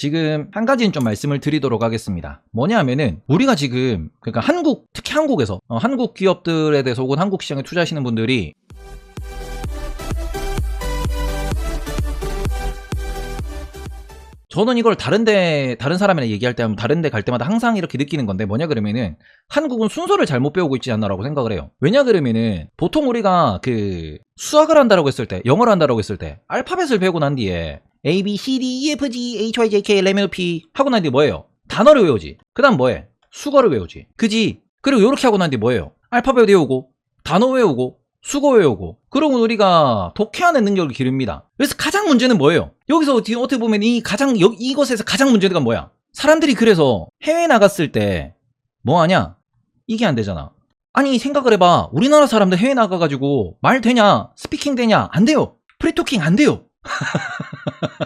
지금 한 가지는 좀 말씀을 드리도록 하겠습니다. 뭐냐 하면은 우리가 지금 그러니까 특히 한국에서 한국 기업들에 대해서 혹은 한국 시장에 투자하시는 분들이 저는 이걸 다른 사람이랑 얘기할 때 하면 다른 데 갈 때마다 항상 이렇게 느끼는 건데 뭐냐 그러면은 한국은 순서를 잘못 배우고 있지 않나라고 생각을 해요. 왜냐 그러면은 보통 우리가 그 수학을 한다라고 했을 때, 영어를 한다라고 했을 때 알파벳을 배우고 난 뒤에 A, B, C, D, E, F, G, H, I, J, K, L, M, N, P 하고 난 뒤에 뭐예요? 단어를 외우지. 그 다음 뭐해? 수거를 외우지. 그지? 그리고 요렇게 하고 난 뒤에 뭐예요? 알파벳 외우고 단어 외우고 수거 외우고 그러면 우리가 독해하는 능력을 기릅니다. 그래서 가장 문제는 뭐예요? 여기서 어떻게 보면 이것에서 가장 문제가 뭐야? 사람들이 그래서 해외 나갔을 때 뭐하냐? 이게 안 되잖아. 아니 생각을 해봐. 우리나라 사람들 해외 나가가지고 말 되냐? 스피킹 되냐? 안 돼요. 프리토킹 안 돼요.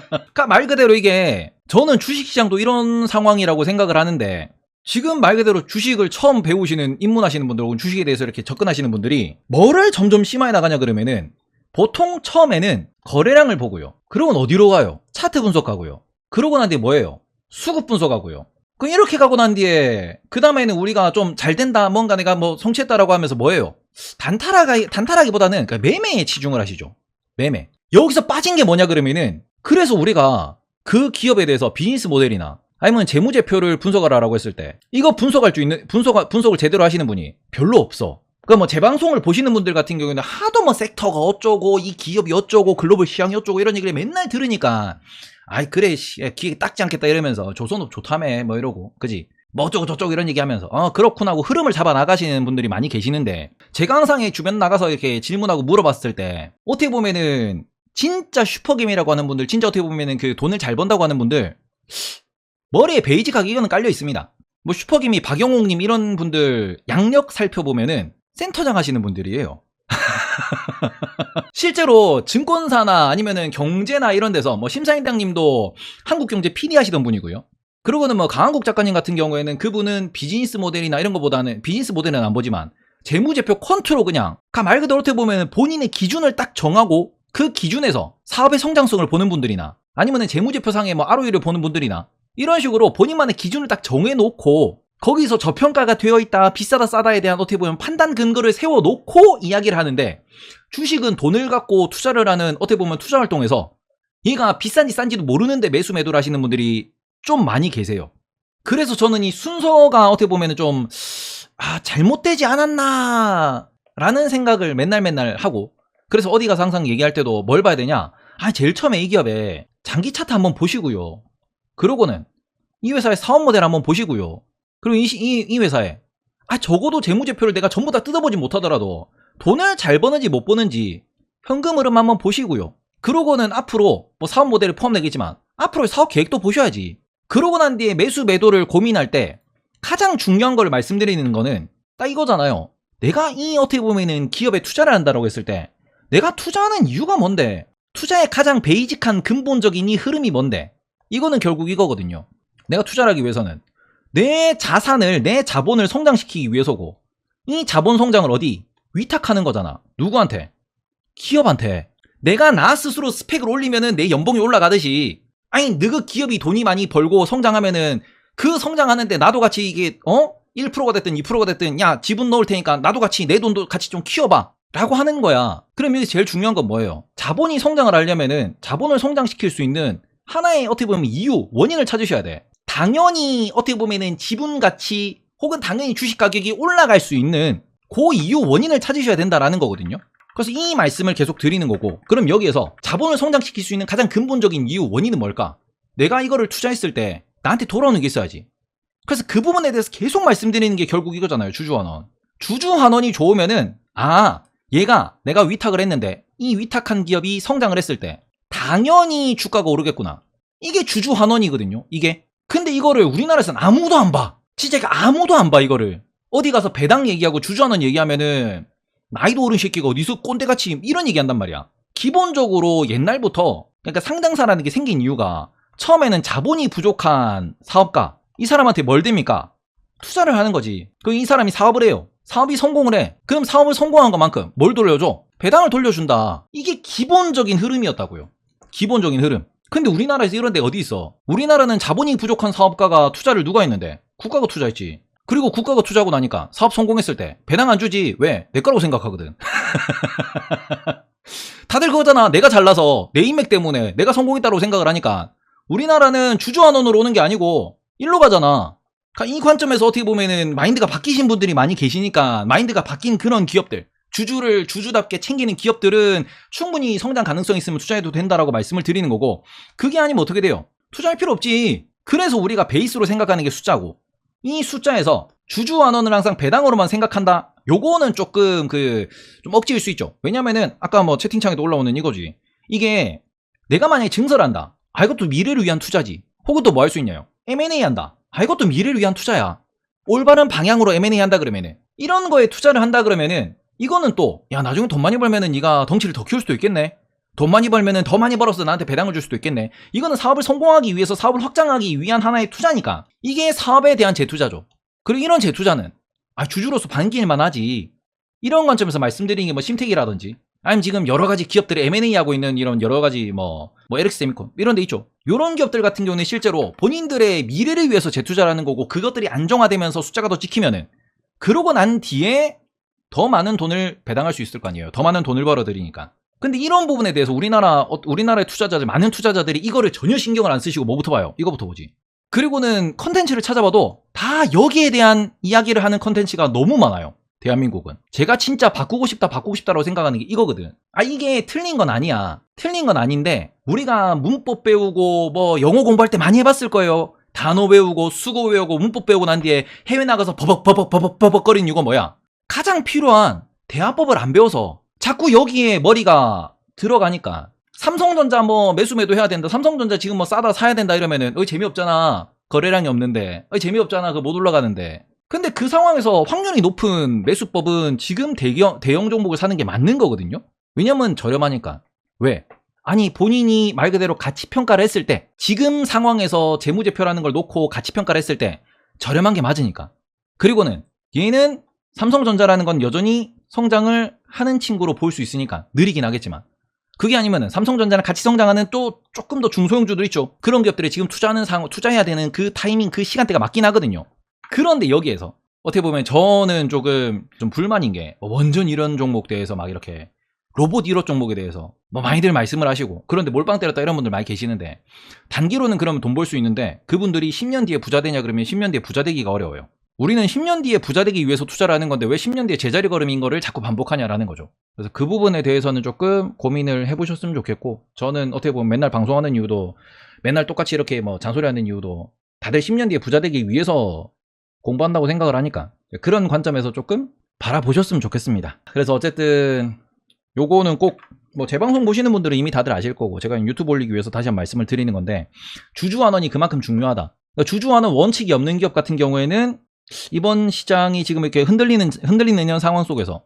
그러니까 말 그대로 이게 저는 주식시장도 이런 상황이라고 생각을 하는데 지금 말 그대로 주식을 처음 배우시는 입문하시는 분들 혹은 주식에 대해서 이렇게 접근하시는 분들이 뭐를 점점 심화해 나가냐 그러면은 보통 처음에는 거래량을 보고요. 그러면 어디로 가요? 차트 분석하고요. 그러고 난 뒤에 뭐예요? 수급 분석하고요. 그럼 이렇게 가고 난 뒤에 그 다음에는 우리가 좀 잘 된다 뭔가 내가 뭐 성취했다라고 하면서 뭐예요? 단타라기보다는 그러니까 매매에 치중을 하시죠. 매매. 여기서 빠진 게 뭐냐 그러면은 그래서 우리가 그 기업에 대해서 비즈니스 모델이나 아니면 재무제표를 분석하라고 했을 때 이거 분석할 수 있는 분석을 제대로 하시는 분이 별로 없어. 그러니까 뭐 제 방송을 보시는 분들 같은 경우에는 하도 뭐 섹터가 어쩌고 이 기업이 어쩌고 글로벌 시장이 어쩌고 이런 얘기를 맨날 들으니까 아이 그래 기획 닦지 않겠다 이러면서 조선업 좋다며 뭐 이러고 그지 뭐 어쩌고 저쩌고 이런 얘기하면서 그렇구나 하고 흐름을 잡아 나가시는 분들이 많이 계시는데 제가 항상 주변 나가서 이렇게 질문하고 물어봤을 때 어떻게 보면은 진짜 슈퍼게임이라고 하는 분들 진짜 어떻게 보면은 그 돈을 잘 번다고 하는 분들 머리에 베이직하게 이거는 깔려 있습니다. 뭐 슈퍼김이 박영옥님 이런 분들 양력 살펴보면은 센터장 하시는 분들이에요. 실제로 증권사나 아니면은 경제나 이런 데서 뭐 심사인당님도 한국경제 PD 하시던 분이고요. 그러고는 뭐 강한국 작가님 같은 경우에는 그분은 비즈니스 모델이나 이런 거보다는 비즈니스 모델은 안 보지만 재무제표 컨트롤 그냥 말 그대로 어떻게 보면 본인의 기준을 딱 정하고 그 기준에서 사업의 성장성을 보는 분들이나 아니면은 재무제표상의 뭐 ROE를 보는 분들이나 이런 식으로 본인만의 기준을 딱 정해놓고 거기서 저평가가 되어 있다 비싸다 싸다에 대한 어떻게 보면 판단 근거를 세워놓고 이야기를 하는데 주식은 돈을 갖고 투자를 하는 어떻게 보면 투자 활동에서 얘가 비싼지 싼지도 모르는데 매수 매도를 하시는 분들이 좀 많이 계세요. 그래서 저는 이 순서가 어떻게 보면 좀 잘못되지 않았나 라는 생각을 맨날 하고 그래서 어디 가서 항상 얘기할 때도 뭘 봐야 되냐 제일 처음에 이 기업에 장기 차트 한번 보시고요. 그러고는 이 회사의 사업 모델 한번 보시고요. 그리고 이 회사에 적어도 재무제표를 내가 전부 다 뜯어보지 못하더라도 돈을 잘 버는지 못 버는지 현금 흐름 한번 보시고요. 그러고는 앞으로 뭐 사업 모델을 포함되겠지만 앞으로 사업 계획도 보셔야지. 그러고 난 뒤에 매수 매도를 고민할 때 가장 중요한 걸 말씀드리는 거는 딱 이거잖아요. 내가 이 어떻게 보면은 기업에 투자를 한다라고 했을 때 내가 투자하는 이유가 뭔데? 투자의 가장 베이직한 근본적인 이 흐름이 뭔데? 이거는 결국 이거거든요. 내가 투자를 하기 위해서는 내 자산을, 내 자본을 성장시키기 위해서고 이 자본 성장을 어디? 위탁하는 거잖아. 누구한테? 기업한테. 내가 나 스스로 스펙을 올리면은 내 연봉이 올라가듯이 너그 기업이 돈이 많이 벌고 성장하면은 그 성장하는데 나도 같이 이게 1%가 됐든 2%가 됐든 야 지분 넣을 테니까 나도 같이 내 돈도 같이 좀 키워봐 라고 하는 거야. 그럼 여기 제일 중요한 건 뭐예요? 자본이 성장을 하려면은 자본을 성장시킬 수 있는 하나의 어떻게 보면 이유, 원인을 찾으셔야 돼. 당연히 어떻게 보면은 지분 가치 혹은 당연히 주식 가격이 올라갈 수 있는 그 이유, 원인을 찾으셔야 된다라는 거거든요. 그래서 이 말씀을 계속 드리는 거고 그럼 여기에서 자본을 성장시킬 수 있는 가장 근본적인 이유, 원인은 뭘까? 내가 이거를 투자했을 때 나한테 돌아오는 게 있어야지. 그래서 그 부분에 대해서 계속 말씀드리는 게 결국 이거잖아요. 주주환원. 주주환원이 좋으면은 얘가 내가 위탁을 했는데 이 위탁한 기업이 성장을 했을 때 당연히 주가가 오르겠구나. 이게 주주환원이거든요. 이게. 근데 이거를 우리나라에서는 아무도 안 봐. 진짜 아무도 안 봐 이거를. 어디 가서 배당 얘기하고 주주환원 얘기하면은 나이도 어린 새끼가 어디서 꼰대같이 이런 얘기한단 말이야. 기본적으로 옛날부터 그러니까 상장사라는 게 생긴 이유가 처음에는 자본이 부족한 사업가 이 사람한테 뭘 됩니까? 투자를 하는 거지. 그럼 이 사람이 사업을 해요. 사업이 성공을 해. 그럼 사업을 성공한 것만큼 뭘 돌려줘? 배당을 돌려준다. 이게 기본적인 흐름이었다고요. 기본적인 흐름. 근데 우리나라에서 이런 데 어디 있어? 우리나라는 자본이 부족한 사업가가 투자를 누가 했는데? 국가가 투자했지. 그리고 국가가 투자하고 나니까 사업 성공했을 때 배당 안 주지. 왜? 내 거라고 생각하거든. 다들 그거잖아. 내가 잘나서 내 인맥 때문에 내가 성공했다고 생각을 하니까. 우리나라는 주주환원으로 오는 게 아니고 일로 가잖아. 이 관점에서 어떻게 보면은 마인드가 바뀌신 분들이 많이 계시니까 마인드가 바뀐 그런 기업들, 주주를 주주답게 챙기는 기업들은 충분히 성장 가능성이 있으면 투자해도 된다라고 말씀을 드리는 거고, 그게 아니면 어떻게 돼요? 투자할 필요 없지. 그래서 우리가 베이스로 생각하는 게 숫자고, 이 숫자에서 주주환원을 항상 배당으로만 생각한다? 요거는 조금 좀 억지일 수 있죠. 왜냐면은 아까 뭐 채팅창에도 올라오는 이거지. 이게 내가 만약에 증설을 한다. 아, 이것도 미래를 위한 투자지. 혹은 또 뭐 할 수 있냐요? M&A 한다. 아, 이것도 미래를 위한 투자야. 올바른 방향으로 M&A 한다 그러면은, 이런 거에 투자를 한다 그러면은 이거는 또 야, 나중에 돈 많이 벌면은 네가 덩치를 더 키울 수도 있겠네. 돈 많이 벌면은 더 많이 벌어서 나한테 배당을 줄 수도 있겠네. 이거는 사업을 성공하기 위해서 사업을 확장하기 위한 하나의 투자니까 이게 사업에 대한 재투자죠. 그리고 이런 재투자는 주주로서 반기일만 하지. 이런 관점에서 말씀드리는 게 뭐 심택이라든지 아니면 지금 여러 가지 기업들이 M&A 하고 있는 이런 여러 가지 뭐 LX세미콘 이런 데 있죠. 이런 기업들 같은 경우는 실제로 본인들의 미래를 위해서 재투자라는 거고, 그것들이 안정화되면서 숫자가 더 찍히면은 그러고 난 뒤에 더 많은 돈을 배당할 수 있을 거 아니에요. 더 많은 돈을 벌어들이니까. 근데 이런 부분에 대해서 우리나라의 투자자들, 많은 투자자들이 이거를 전혀 신경을 안 쓰시고 뭐부터 봐요? 이거부터 보지. 그리고는 컨텐츠를 찾아봐도 다 여기에 대한 이야기를 하는 컨텐츠가 너무 많아요. 대한민국은. 제가 진짜 바꾸고 싶다라고 생각하는 게 이거거든. 이게 틀린 건 아니야. 틀린 건 아닌데, 우리가 문법 배우고 뭐 영어 공부할 때 많이 해봤을 거예요. 단어 외우고 수거 외우고 문법 배우고 난 뒤에 해외 나가서 버벅거리는 이거 뭐야? 가장 필요한 대화법을 안 배워서 자꾸 여기에 머리가 들어가니까. 삼성전자 뭐 매수 해야 된다. 삼성전자 지금 뭐 싸다 사야 된다 이러면은 재미없잖아. 거래량이 없는데. 재미없잖아. 그거 못 올라가는데. 근데 그 상황에서 확률이 높은 매수법은 지금 대형 종목을 사는 게 맞는 거거든요. 왜냐면 저렴하니까. 왜? 본인이 말 그대로 가치평가를 했을 때, 지금 상황에서 재무제표라는 걸 놓고 가치평가를 했을 때 저렴한 게 맞으니까. 그리고는 얘는 삼성전자라는 건 여전히 성장을 하는 친구로 볼 수 있으니까 느리긴 하겠지만, 그게 아니면은 삼성전자는 같이 성장하는 또 조금 더 중소형주들 있죠. 그런 기업들이 지금 투자해야 되는 그 타이밍, 그 시간대가 맞긴 하거든요. 그런데 여기에서 어떻게 보면 저는 조금 좀 불만인 게, 원전 이런 종목 대해서 막 이렇게 로봇 1호 종목에 대해서 뭐 많이들 말씀을 하시고, 그런데 몰빵 때렸다 이런 분들 많이 계시는데, 단기로는 그러면 돈 벌 수 있는데 그분들이 10년 뒤에 부자 되냐 그러면 10년 뒤에 부자 되기가 어려워요. 우리는 10년 뒤에 부자 되기 위해서 투자를 하는 건데 왜 10년 뒤에 제자리 걸음인 거를 자꾸 반복하냐라는 거죠. 그래서 그 부분에 대해서는 조금 고민을 해보셨으면 좋겠고, 저는 어떻게 보면 맨날 방송하는 이유도, 맨날 똑같이 이렇게 뭐 잔소리 하는 이유도 다들 10년 뒤에 부자 되기 위해서 공부한다고 생각을 하니까 그런 관점에서 조금 바라보셨으면 좋겠습니다. 그래서 어쨌든 요거는 꼭 뭐 제 방송 보시는 분들은 이미 다들 아실 거고, 제가 유튜브 올리기 위해서 다시 한번 말씀을 드리는 건데, 주주환원이 그만큼 중요하다. 그러니까 주주환원 원칙이 없는 기업 같은 경우에는 이번 시장이 지금 이렇게 흔들리는 이런 상황 속에서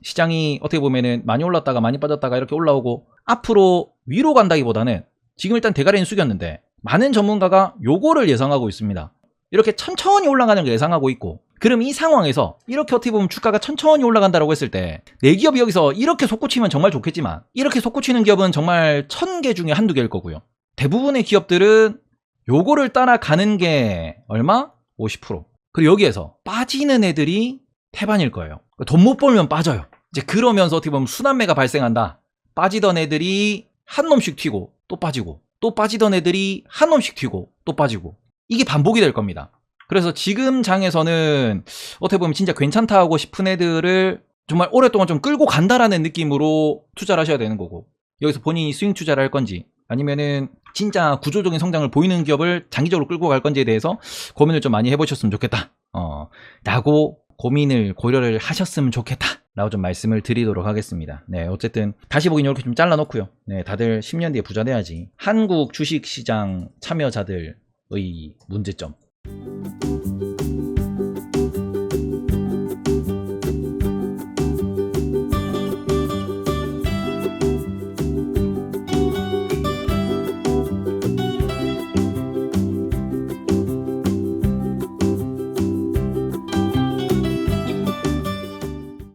시장이 어떻게 보면은 많이 올랐다가 많이 빠졌다가 이렇게 올라오고, 앞으로 위로 간다기보다는 지금 일단 대가리는 숙였는데 많은 전문가가 요거를 예상하고 있습니다. 이렇게 천천히 올라가는 걸 예상하고 있고, 그럼 이 상황에서 이렇게 어떻게 보면 주가가 천천히 올라간다고 했을 때 내 기업이 여기서 이렇게 솟구치면 정말 좋겠지만, 이렇게 솟구치는 기업은 정말 1000개 중에 한두 개일 거고요. 대부분의 기업들은 요거를 따라가는 게 얼마? 50%. 그리고 여기에서 빠지는 애들이 태반일 거예요. 돈 못 벌면 빠져요. 이제 그러면서 어떻게 보면 순환매가 발생한다. 빠지던 애들이 한 놈씩 튀고 또 빠지고, 또 빠지던 애들이 한 놈씩 튀고 또 빠지고, 이게 반복이 될 겁니다. 그래서 지금 장에서는 어떻게 보면 진짜 괜찮다 하고 싶은 애들을 정말 오랫동안 좀 끌고 간다라는 느낌으로 투자를 하셔야 되는 거고, 여기서 본인이 스윙 투자를 할 건지 아니면은 진짜 구조적인 성장을 보이는 기업을 장기적으로 끌고 갈 건지에 대해서 고민을 좀 많이 해보셨으면 좋겠다 라고 고민을 고려를 하셨으면 좋겠다 라고 좀 말씀을 드리도록 하겠습니다. 네, 어쨌든 다시 보기는 이렇게 좀 잘라놓고요. 네, 다들 10년 뒤에 부자 돼야지. 한국 주식시장 참여자들의 문제점.